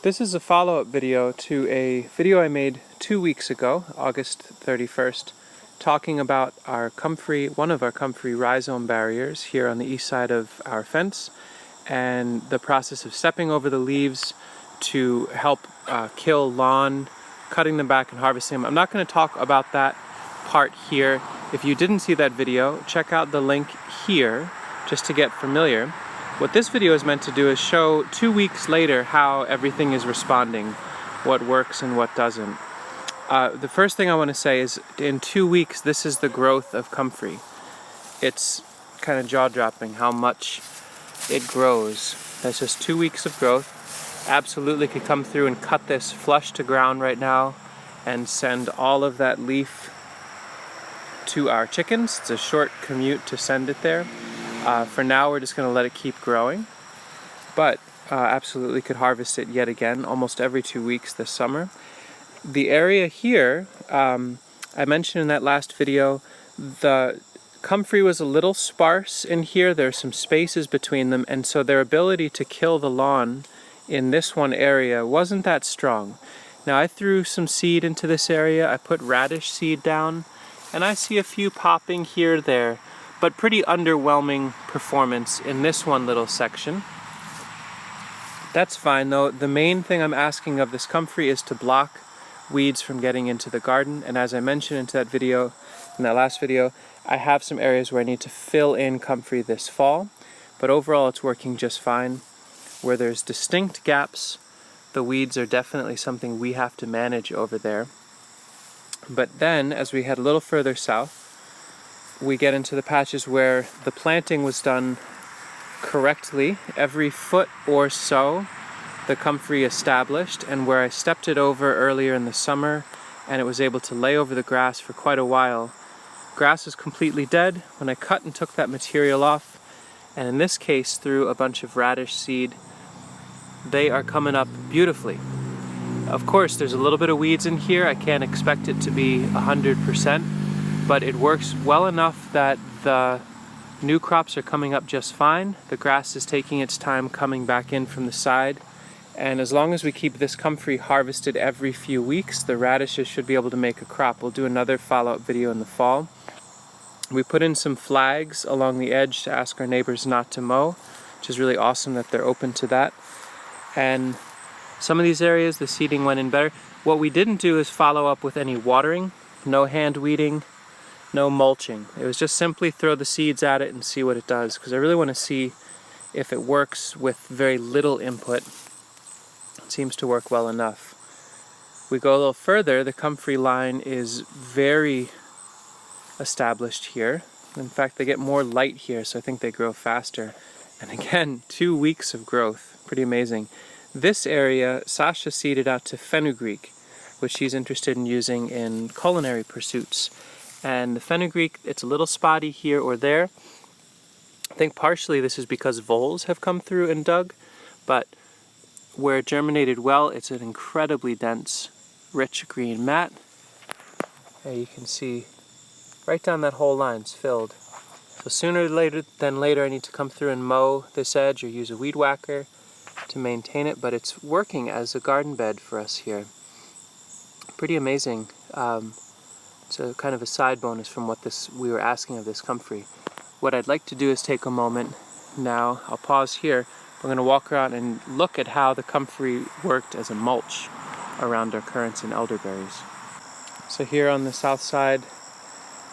This is a follow-up video to a video I made 2 weeks ago, August 31st, talking about our Comfrey, one of our Comfrey rhizome barriers here on the east side of our fence, and the process of stepping over the leaves to help kill lawn, cutting them back and harvesting them. I'm not going to talk about that part here. If you didn't see that video, check out the link here just to get familiar. What this video is meant to do is show 2 weeks later how everything is responding, what works and what doesn't. The first thing I want to say is in 2 weeks this is the growth of Comfrey. It's kind of jaw-dropping how much it grows. That's just 2 weeks of growth. Absolutely could come through and cut this flush to ground right now and send all of that leaf to our chickens. It's a short commute to send it there. For now we're just going to let it keep growing, but absolutely could harvest it yet again almost every 2 weeks this summer. The area here, I mentioned in that last video, the Comfrey was a little sparse in here. There are some spaces between them, and so their ability to kill the lawn in this one area wasn't that strong. Now I threw some seed into this area. I put radish seed down, and I see a few popping here or there, but pretty underwhelming performance in this one little section. That's fine though. The main thing I'm asking of this Comfrey is to block weeds from getting into the garden, and as I mentioned in that last video, I have some areas where I need to fill in Comfrey this fall, but overall it's working just fine. Where there's distinct gaps, the weeds are definitely something we have to manage over there. But then, as we head a little further south, we get into the patches where the planting was done correctly. Every foot or so the Comfrey established, and where I stepped it over earlier in the summer and it was able to lay over the grass for quite a while. Grass is completely dead when I cut and took that material off, and in this case through a bunch of radish seed. They are coming up beautifully. Of course there's a little bit of weeds in here. I can't expect it to be 100%. But it works well enough that the new crops are coming up just fine. The grass is taking its time coming back in from the side. And as long as we keep this Comfrey harvested every few weeks, the radishes should be able to make a crop. We'll do another follow-up video in the fall. We put in some flags along the edge to ask our neighbors not to mow, which is really awesome that they're open to that. And some of these areas, the seeding went in better. What we didn't do is follow up with any watering, no hand weeding, no mulching. It was just simply throw the seeds at it and see what it does, because I really want to see if it works with very little input. It seems to work well enough. We go a little further, the Comfrey line is very established here. In fact, they get more light here, so I think they grow faster. And again, 2 weeks of growth, pretty amazing. This area, Sasha seeded out to fenugreek, which she's interested in using in culinary pursuits. And the fenugreek, it's a little spotty here or there. I think partially this is because voles have come through and dug, but where it germinated well, it's an incredibly dense, rich green mat. There you can see right down that whole line's filled. So sooner than later I need to come through and mow this edge or use a weed whacker to maintain it, but it's working as a garden bed for us here. Pretty amazing. It's a kind of a side bonus from what we were asking of this Comfrey. What I'd like to do is take a moment now. I'll pause here. We're going to walk around and look at how the Comfrey worked as a mulch around our currants and elderberries. So here on the south side,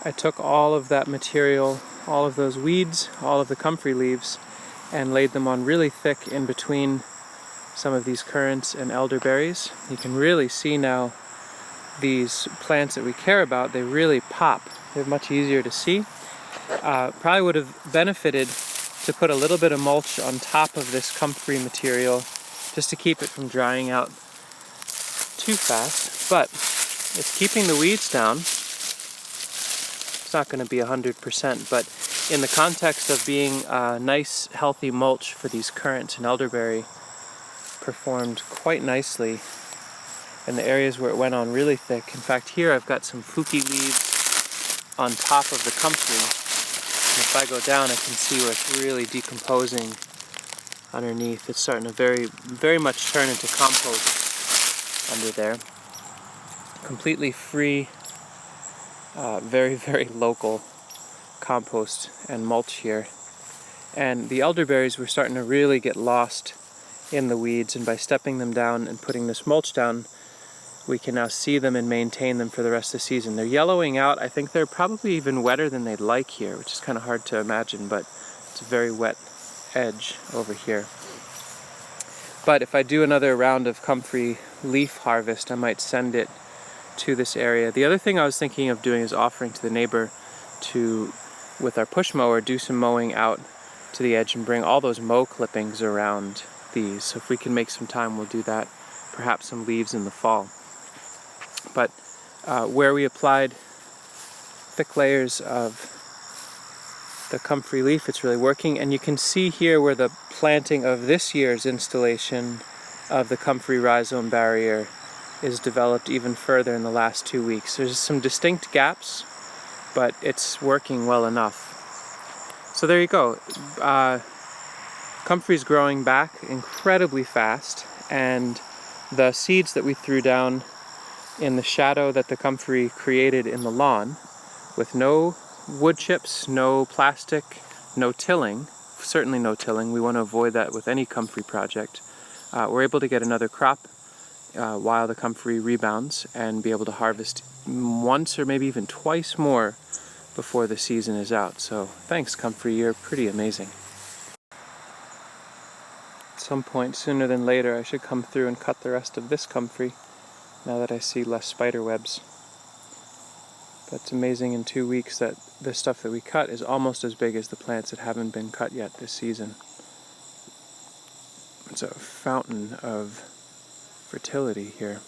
I took all of that material, all of those weeds, all of the Comfrey leaves, and laid them on really thick in between some of these currants and elderberries. You can really see now these plants that we care about, they really pop. They're much easier to see. Probably would have benefited to put a little bit of mulch on top of this Comfrey material just to keep it from drying out too fast, but it's keeping the weeds down. It's not going to be 100%, but in the context of being a nice healthy mulch for these currants and elderberry, performed quite nicely. And the areas where it went on really thick. In fact, here I've got some fluky leaves on top of the Comfrey. And if I go down, I can see where it's really decomposing underneath. It's starting to very much turn into compost under there. Completely free, very local compost and mulch here. And the elderberries were starting to really get lost in the weeds, and by stepping them down and putting this mulch down, we can now see them and maintain them for the rest of the season. They're yellowing out. I think they're probably even wetter than they'd like here, which is kind of hard to imagine, but it's a very wet edge over here. But if I do another round of comfrey leaf harvest, I might send it to this area. The other thing I was thinking of doing is offering to the neighbor to, with our push mower, do some mowing out to the edge and bring all those mow clippings around these. So if we can make some time, we'll do that. Perhaps some leaves in the fall. But where we applied thick layers of the comfrey leaf, it's really working. And you can see here where the planting of this year's installation of the comfrey rhizome barrier is developed even further in the last 2 weeks. There's some distinct gaps, but it's working well enough. So there you go. Comfrey's growing back incredibly fast, and the seeds that we threw down in the shadow that the comfrey created in the lawn, with no wood chips, no plastic, no tilling, certainly no tilling, we want to avoid that with any comfrey project, we're able to get another crop while the comfrey rebounds and be able to harvest once or maybe even twice more before the season is out. So thanks, comfrey, you're pretty amazing. At some point sooner than later I should come through and cut the rest of this comfrey now that I see less spider webs. But it's amazing in 2 weeks that the stuff that we cut is almost as big as the plants that haven't been cut yet this season. It's a fountain of fertility here.